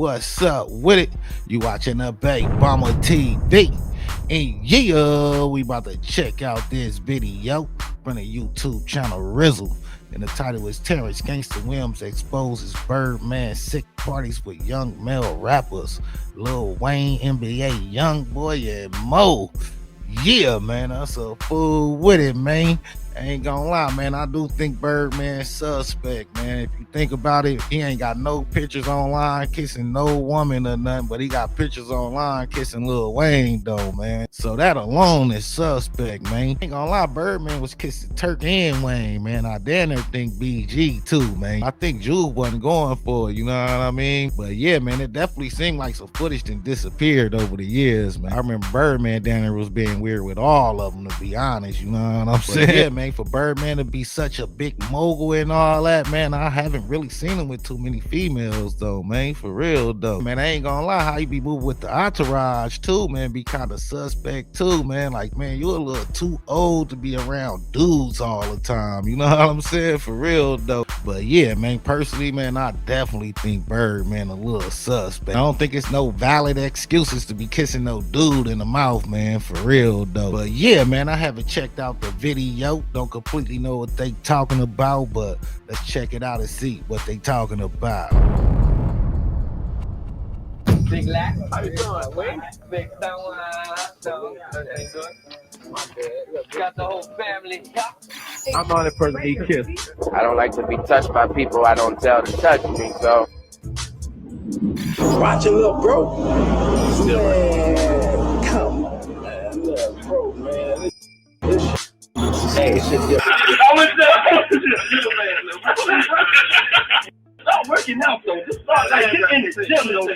what's up with it? You watching the Big Bomber TV. And yeah, we about to check out this video from the YouTube channel Rizzle. And the title is Terrence Williams exposes Birdman sick parties with young male rappers. Lil Wayne, NBA, YoungBoy, and Mo. Yeah, man, that's a fool with it, man. I ain't gonna lie, man. I do think Birdman's suspect, man. If you think about it, he ain't got no pictures online kissing no woman or nothing, but he got pictures online kissing Lil Wayne, though, man. So that alone is suspect, man. Ain't gonna lie, Birdman was kissing Turk and Wayne, man. I damn near think BG too, man. I think Jules wasn't going for it, you know what I mean? But yeah, man, it definitely seemed like some footage that disappeared over the years, man. I remember Birdman down there was being weird with all of them, to be honest, you know what I'm saying? Yeah, man, for Birdman to be such a big mogul and all that, man, I haven't really seen him with too many females, though, man, for real, though. Man, I ain't gonna lie, how you be moving with the entourage, too, man, be kind of suspect, too, man. Like, man, you a little too old to be around dudes all the time, you know what I'm saying? For real, though. But yeah, man, personally, man, I definitely think Birdman a little suspect. I don't think it's no valid excuses to be kissing no dude in the mouth, man, for real, though. But yeah, man, I haven't checked out the video. Don't completely know what they talking about, but let's check it out and see what they talking about. Big Lack, how you doing, Wayne? Big got the whole family. I'm the only person he kissed. I don't like to be touched by people I don't tell to touch me, so. Watch it, little bro. Man, come on, man. Little bro, man. Hey, shit, stop working out, though. Just start like get in the gym, though.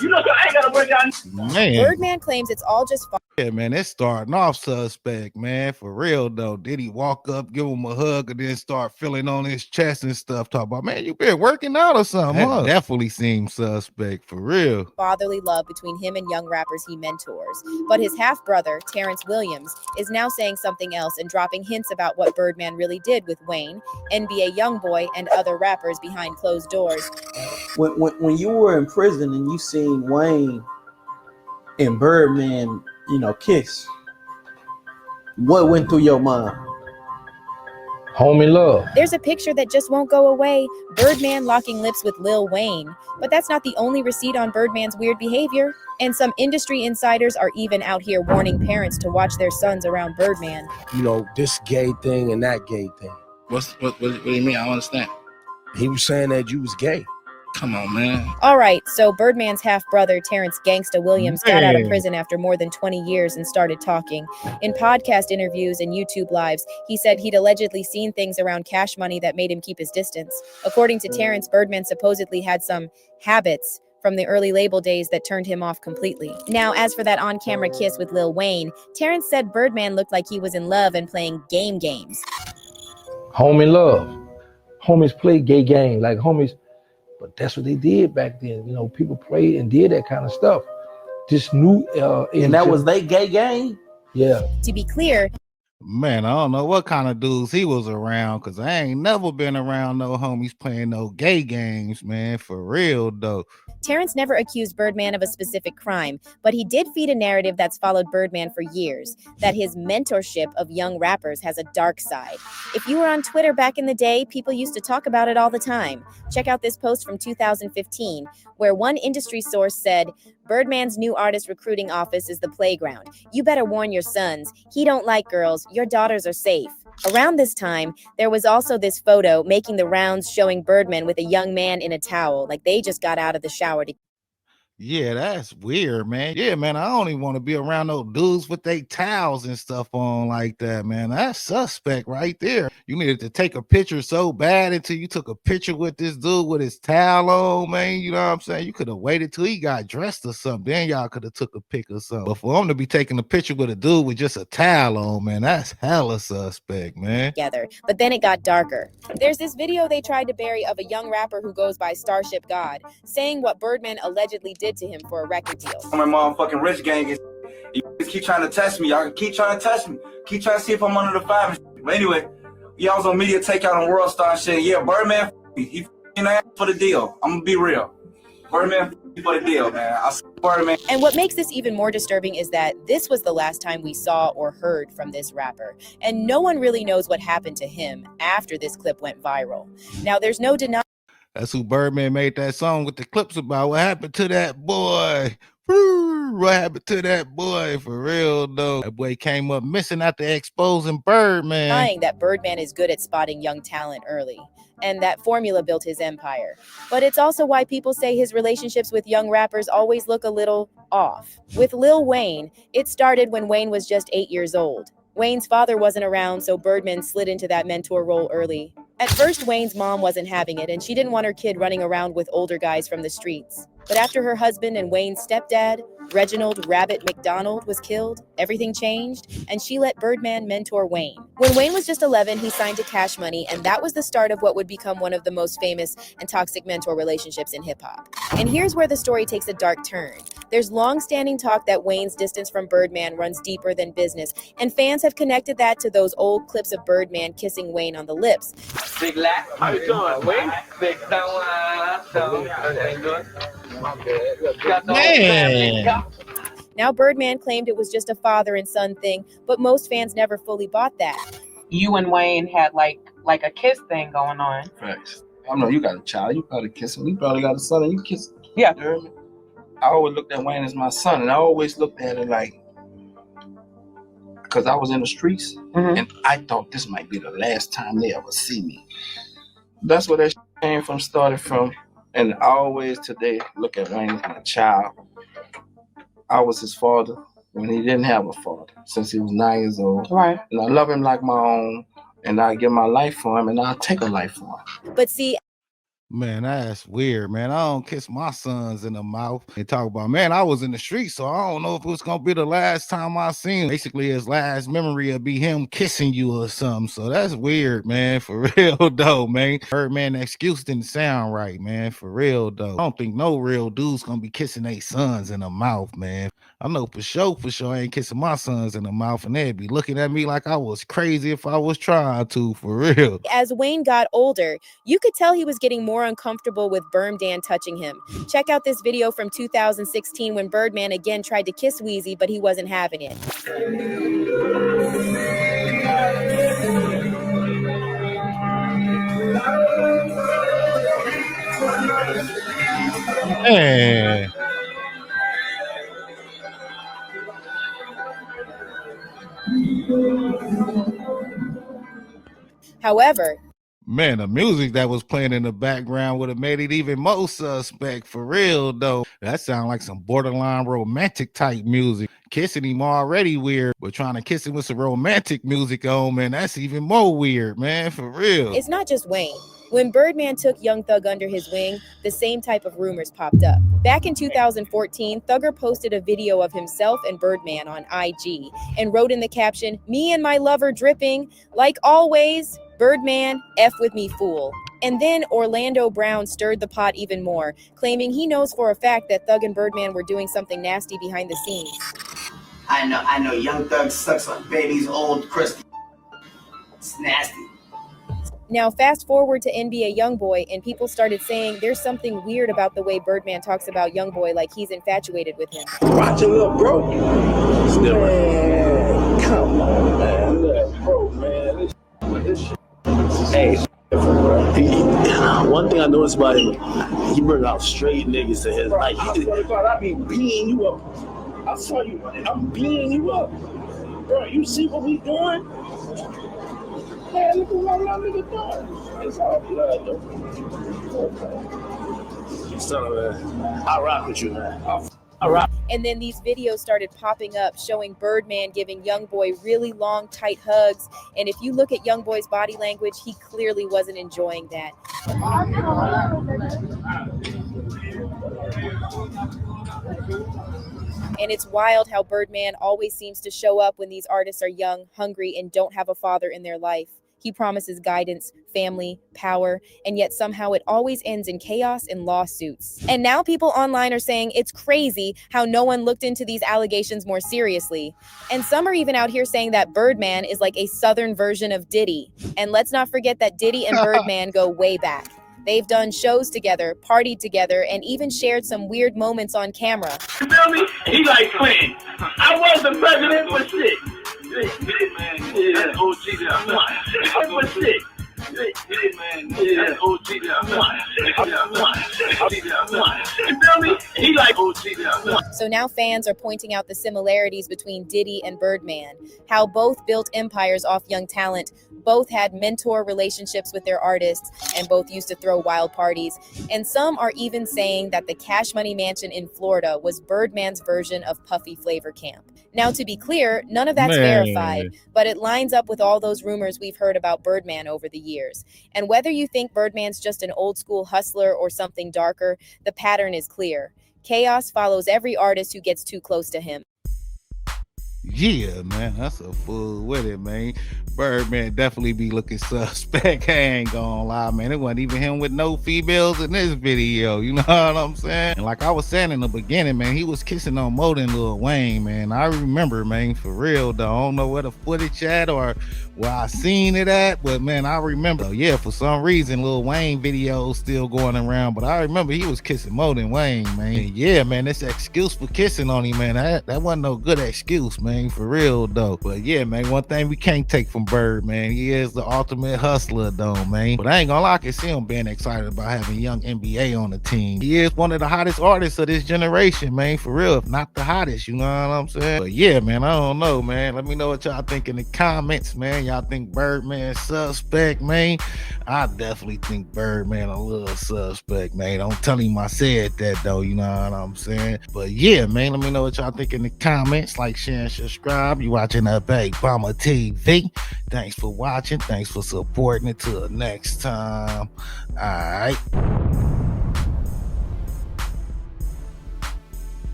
You know, I ain't gotta work out. Man. Birdman claims it's all just fun. Yeah, man, it's starting off suspect, man, for real, though. Did he walk up, give him a hug, and then start feeling on his chest and stuff? Talk about, man, you been working out or something? That definitely seems suspect, for real. Fatherly love between him and young rappers he mentors. But his half-brother, Terrence Williams, is now saying something else and dropping hints about what Birdman really did with Wayne, NBA YoungBoy, and other rappers behind closed doors. When you were in prison and you seen Wayne and Birdman, you know, kiss, what went through your mind? Homie love. There's a picture that just won't go away. Birdman locking lips with Lil Wayne. But that's not the only receipt on Birdman's weird behavior. And some industry insiders are even out here warning parents to watch their sons around Birdman. You know, this gay thing and that gay thing. What do you mean? I don't understand. He was saying that you was gay. Come on, man. All right, so Birdman's half-brother, Terrence Williams, got out of prison after more than 20 years and started talking. In podcast interviews and YouTube lives, he said he'd allegedly seen things around Cash Money that made him keep his distance. According to Terrence, Birdman supposedly had some habits from the early label days that turned him off completely. Now, as for that on-camera kiss with Lil Wayne, Terrence said Birdman looked like he was in love and playing games. Homie love. Homies play gay game, like homies. But that's what they did back then. You know, people played and did that kind of stuff. This new and that was they gay game? Yeah. To be clear, man, I don't know what kind of dudes he was around, because I ain't never been around no homies playing no gay games, man, for real, though. Terrence never accused Birdman of a specific crime, but he did feed a narrative that's followed Birdman for years, that his mentorship of young rappers has a dark side. If you were on Twitter back in the day, people used to talk about it all the time. Check out this post from 2015, where one industry source said, Birdman's new artist recruiting office is the playground. You better warn your sons. He don't like girls. Your daughters are safe. Around this time, there was also this photo making the rounds showing Birdman with a young man in a towel, like they just got out of the shower to. Yeah, that's weird, man. Yeah, man, I don't even want to be around those dudes with their towels and stuff on like that, man. That's suspect right there. You needed to take a picture so bad until you took a picture with this dude with his towel on, man. You know what I'm saying? You could have waited till he got dressed or something. Then y'all could have took a pic or something. But for him to be taking a picture with a dude with just a towel on, man, that's hella suspect, man. Together. But then it got darker. There's this video they tried to bury of a young rapper who goes by Starship God, saying what Birdman allegedly did to him for a record deal. My motherfucking rich gang is, you keep trying to test me. Y'all keep trying to test me. Keep trying to see if I'm under the five. But anyway, y'all was on media takeout on World Star and shit. Yeah, Birdman, he f***ing ass for the deal. I'm gonna be real. Birdman for the deal, man. I see Birdman. And what makes this even more disturbing is that this was the last time we saw or heard from this rapper, and no one really knows what happened to him after this clip went viral. Now, there's no denying. That's who Birdman made that song with the clips about. What happened to that boy? What happened to that boy? For real though, that boy came up missing after exposing Birdman. That Birdman is good at spotting young talent early, and that formula built his empire. But it's also why people say his relationships with young rappers always look a little off. With Lil Wayne, it started when Wayne was just 8 years old. Wayne's father wasn't around, so Birdman slid into that mentor role early. At first, Wayne's mom wasn't having it, and she didn't want her kid running around with older guys from the streets. But after her husband and Wayne's stepdad, Reginald Rabbit McDonald, was killed, everything changed, and she let Birdman mentor Wayne. When Wayne was just 11, he signed to Cash Money, and that was the start of what would become one of the most famous and toxic mentor relationships in hip-hop. And here's where the story takes a dark turn. There's long-standing talk that Wayne's distance from Birdman runs deeper than business, and fans have connected that to those old clips of Birdman kissing Wayne on the lips. Big Lack. How you doing, Wayne? Big everything good? Got the whole family. Now, Birdman claimed it was just a father and son thing, but most fans never fully bought that. You and Wayne had like a kiss thing going on. Facts. I know you got a child. You probably kiss him. You probably got a son, and you kiss him. Yeah. You heard me? I always looked at Wayne as my son, and I always looked at it like, because I was in the streets, and I thought this might be the last time they ever see me. That's where that came from, started from, and I always today look at Wayne as my child. I was his father when he didn't have a father, since he was 9 years old. Right. And I love him like my own, and I give my life for him, and I'll take a life for him. But see, Man, that's weird, man. I don't kiss my sons in the mouth and talk about, man, I was in the street, so I don't know if it was gonna be the last time I seen him. Basically, his last memory will be him kissing you or something. So that's weird, man. For real though, man. Birdman excuse didn't sound right, man. For real though. I don't think no real dude's gonna be kissing their sons in the mouth, man. I know for sure I ain't kissing my sons in the mouth, and they'd be looking at me like I was crazy if I was trying to, for real. As Wayne got older, you could tell he was getting more uncomfortable with Birdman touching him. Check out this video from 2016 when Birdman again tried to kiss Weezy, but he wasn't having it. Hey. However, man, the music that was playing in the background would have made it even more suspect, for real though. That sound like some borderline romantic type music. Kissing him already weird, but trying to kiss him with some romantic music on, man, that's even more weird, man, for real. it's not just Wayne. When Birdman took Young Thug under his wing, the same type of rumors popped up. Back in 2014, Thugger posted a video of himself and Birdman on IG and wrote in the caption, "Me and my lover dripping, like always, Birdman, F with me fool." And then Orlando Brown stirred the pot even more, claiming he knows for a fact that Thug and Birdman were doing something nasty behind the scenes. I know Young Thug sucks on baby's old crystal. It's nasty. Now, fast forward to NBA YoungBoy, and people started saying there's something weird about the way Birdman talks about YoungBoy, like he's infatuated with him. Watch it, little bro. Still, man, come on, man. Look, bro, man. This shit. Hey, one thing I noticed about him, he bring out straight niggas to his life. I be beating you up. I saw you. I'm beating you up, bro. You see what we doing? Man, look at what y'all niggas doing. It's all blood, though. Son of a, I rock with you, man. I rock. And then these videos started popping up showing Birdman giving YoungBoy really long, tight hugs. And if you look at YoungBoy's body language, he clearly wasn't enjoying that. And it's wild how Birdman always seems to show up when these artists are young, hungry, and don't have a father in their life. He promises guidance, family, power, and yet somehow it always ends in chaos and lawsuits. And now people online are saying it's crazy how no one looked into these allegations more seriously. And some are even out here saying that Birdman is like a southern version of Diddy. And let's not forget that Diddy and Birdman go way back. They've done shows together, partied together, and even shared some weird moments on camera. You feel me? He like playing. I was the president for shit. Yeah, that's OG there. For shit. So now fans are pointing out the similarities between Diddy and Birdman, how both built empires off young talent, both had mentor relationships with their artists, and both used to throw wild parties. And some are even saying that the Cash Money Mansion in Florida was Birdman's version of Puffy Flavor Camp. Now, to be clear, none of that's verified, but it lines up with all those rumors we've heard about Birdman over the years. And whether you think Birdman's just an old school hustler or something darker, the pattern is clear. Chaos follows every artist who gets too close to him. Yeah, man, that's a fool with it, man. Birdman definitely be looking suspect. I ain't gonna lie, man. It wasn't even him with no females in this video. You know what I'm saying? And like I was saying in the beginning, man, he was kissing on more than Lil Wayne, man. I remember, man, for real, though. I don't know where the footage at or where I seen it at, but man, I remember. Yeah, for some reason, Lil Wayne videos still going around, but I remember he was kissing more than Wayne, man. And yeah, man, this excuse for kissing on him, man, that wasn't no good excuse, man, for real, though. But yeah, man, one thing we can't take from Birdman, he is the ultimate hustler, though, man. But I ain't gonna lie, I can see him being excited about having young NBA on the team. He is one of the hottest artists of this generation, man, for real, if not the hottest, you know what I'm saying? But yeah, man, I don't know, man. Let me know what y'all think in the comments, man. Y'all think Birdman suspect, man? I definitely think Birdman a little suspect, man. Don't tell him I said that, though, you know what I'm saying? But yeah, man, let me know what y'all think in the comments. Like, share, and subscribe. You watching Big Mama TV. Thanks for watching. Thanks for supporting. Until next time. All right.